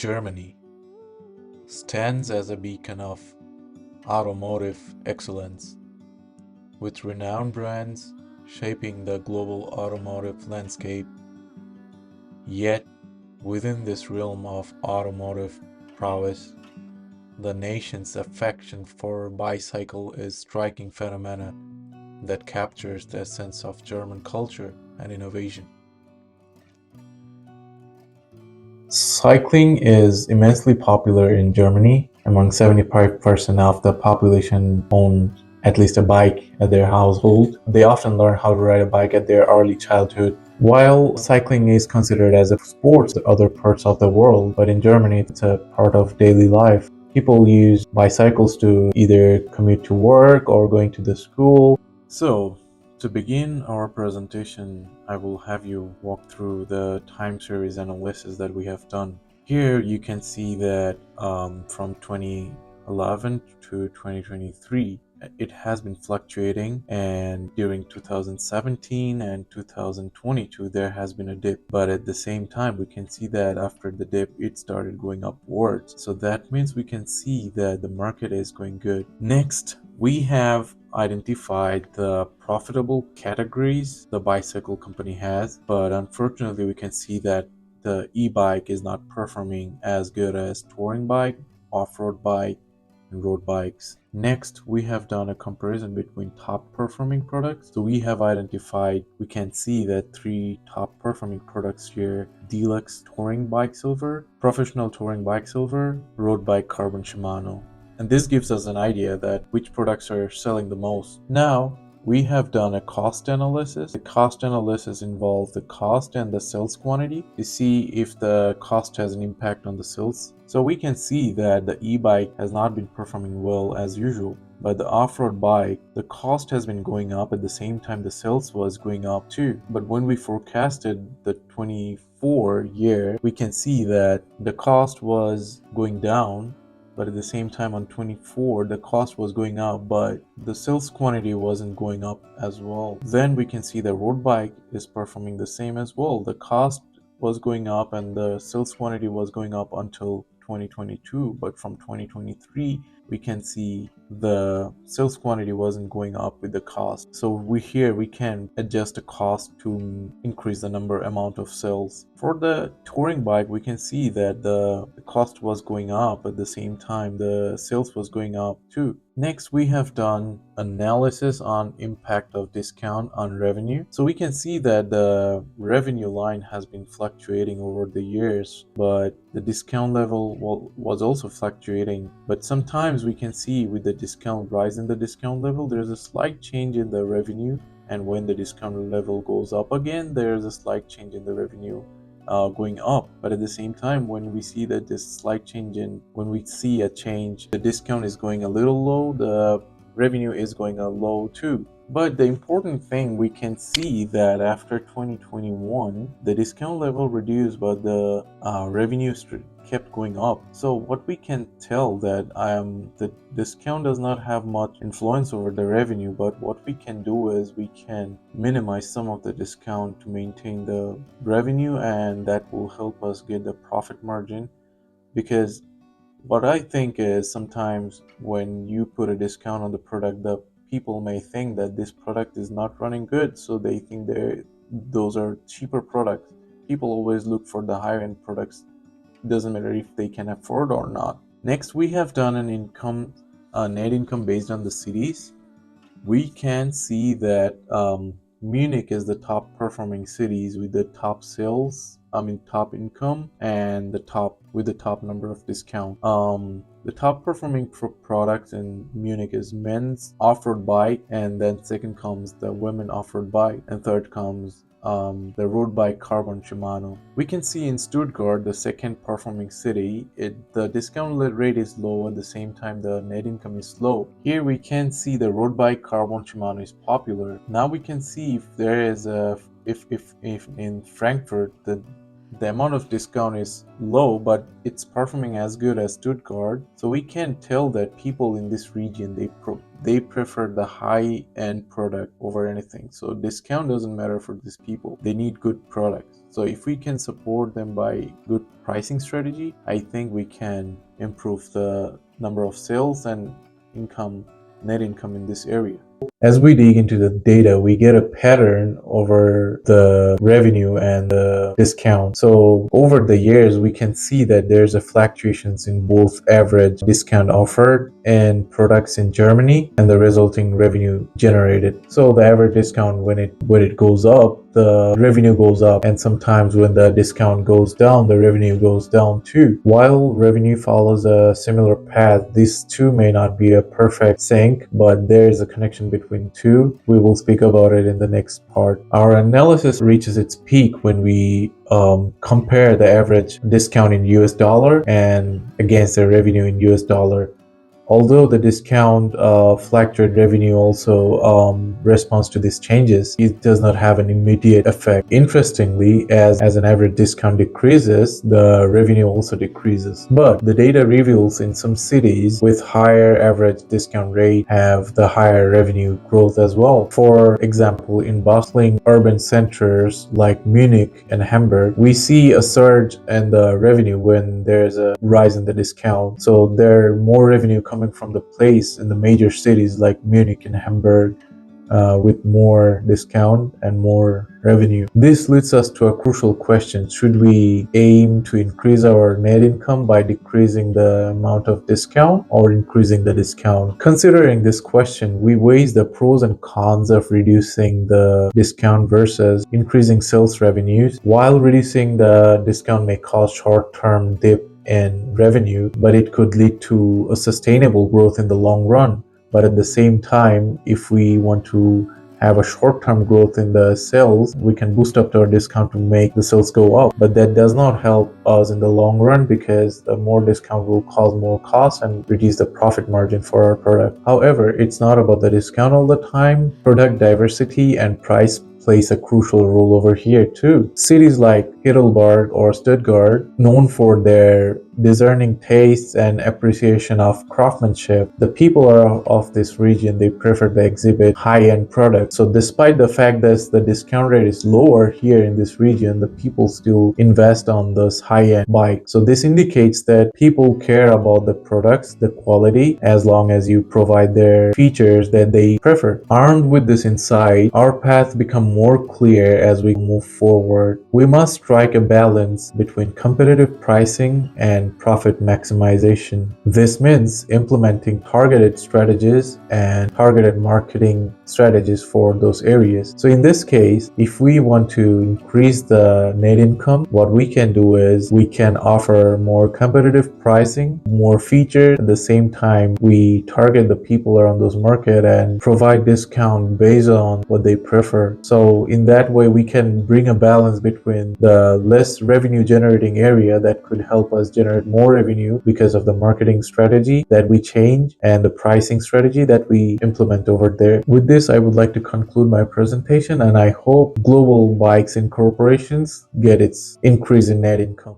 Germany stands as a beacon of automotive excellence, with renowned brands shaping the global automotive landscape. Yet, within this realm of automotive prowess, the nation's affection for bicycle is striking phenomena that captures the essence of German culture and innovation. Cycling is immensely popular in Germany. Among 75% of the population owns at least a bike at their household. They often learn how to ride a bike at their early childhood. While cycling is considered as a sport in other parts of the world, but in Germany it's a part of daily life. People use bicycles to either commute to work or going to the school. So, to begin our presentation, I will have you walk through the time series analysis that we have done. Here you can see that from 2011 to 2023, it has been fluctuating, and during 2017 and 2022 there has been a dip, but at the same time we can see that after the dip it started going upwards, so that means we can see that the market is going good. Next, we have identified the profitable categories the bicycle company has, but unfortunately we can see that the e-bike is not performing as good as touring bike, off-road bike, and road bikes. Next, we have done a comparison between top performing products. So we have identified, we can see that 3 top performing products here: deluxe touring bike silver, professional touring bike silver, road bike carbon Shimano. And this gives us an idea that which products are selling the most. Now, we have done a cost analysis. The cost analysis involves the cost and the sales quantity to see if the cost has an impact on the sales. So we can see that the e-bike has not been performing well as usual, but the off-road bike, the cost has been going up, at the same time the sales was going up too. But when we forecasted the 24 year, we can see that the cost was going down, but at the same time on 24 the cost was going up, but the sales quantity wasn't going up as well. Then we can see the road bike is performing the same as well. The cost was going up and the sales quantity was going up until 2022, but from 2023 we can see the sales quantity wasn't going up with the cost. So we can adjust the cost to increase the amount of sales. For the touring bike, we can see that the cost was going up, at the same time the sales was going up too. Next, we have done analysis on impact of discount on revenue. So we can see that the revenue line has been fluctuating over the years, but the discount level was also fluctuating. But sometimes we can see with the discount rise in the discount level, there's a slight change in the revenue, and when the discount level goes up again, there's a slight change in the revenue going up. But at the same time, when we see that this slight change when we see a change, the discount is going a little low, the revenue is going a low too. But the important thing, we can see that after 2021 the discount level reduced, but the revenue kept going up. So what we can tell that the discount does not have much influence over the revenue, but what we can do is we can minimize some of the discount to maintain the revenue, and that will help us get the profit margin. Because what I think is, sometimes when you put a discount on the product, the people may think that this product is not running good, so they think those are cheaper products. People always look for the higher end products. It doesn't matter if they can afford or not. Next, we have done a net income based on the cities. We can see that Munich is the top performing cities with the top top income, and the top number of discount. The top performing products in Munich is men's off-road bike, and then second comes the women off-road bike, and third comes the road bike carbon Shimano. We can see in Stuttgart, the second performing city, the discount rate is low, at the same time the net income is low. Here we can see the road bike carbon Shimano is popular. Now we can see if there is if in Frankfurt the amount of discount is low, but it's performing as good as Stuttgart. So we can tell that people in this region, they prefer the high-end product over anything. So discount doesn't matter for these people. They need good products. So if we can support them by good pricing strategy, I think we can improve the number of sales and net income in this area. As we dig into the data, we get a pattern over the revenue and the discount. So over the years, we can see that there's a fluctuations in both average discount offered and products in Germany and the resulting revenue generated. So the average discount, when it goes up, the revenue goes up, and sometimes when the discount goes down, the revenue goes down too. While revenue follows a similar path, these two may not be a perfect sync, but there is a connection between two. We will speak about it in the next part. Our analysis reaches its peak when we compare the average discount in US dollar and against the revenue in US dollar. Although the discount fluctuate revenue also responds to these changes, it does not have an immediate effect. Interestingly, as an average discount decreases, the revenue also decreases. But the data reveals in some cities with higher average discount rate have the higher revenue growth as well. For example, in bustling urban centers like Munich and Hamburg, we see a surge in the revenue when there's a rise in the discount. So there are more revenue coming from the place in the major cities like Munich and Hamburg with more discount and more revenue. This leads us to a crucial question. Should we aim to increase our net income by decreasing the amount of discount or increasing the discount? Considering this question, we weigh the pros and cons of reducing the discount versus increasing sales revenues. While reducing the discount may cause short-term dip in revenue, but it could lead to a sustainable growth in the long run. But at the same time, if we want to have a short-term growth in the sales, we can boost up our discount to make the sales go up. But that does not help us in the long run because the more discount will cause more costs and reduce the profit margin for our product. However, it's not about the discount all the time. Product diversity and price plays a crucial role over here too. Cities like Heidelberg or Stuttgart, known for their discerning tastes and appreciation of craftsmanship, the people of this region, they prefer to exhibit high-end products. So despite the fact that the discount rate is lower here in this region, the people still invest on those high-end bikes. So this indicates that people care about the products, the quality, as long as you provide their features that they prefer. Armed with this insight, our path becomes more clear as we move forward. We must strike a balance between competitive pricing and profit maximization. This means implementing targeted strategies and targeted marketing strategies for those areas. So in this case, if we want to increase the net income, what we can do is we can offer more competitive pricing, more features. At the same time, we target the people around those market and provide discount based on what they prefer. So in that way, we can bring a balance between the less revenue generating area that could help us generate more revenue because of the marketing strategy that we change and the pricing strategy that we implement over there. With this, I would like to conclude my presentation, and I hope Global Bikes Incorporations get its increase in net income.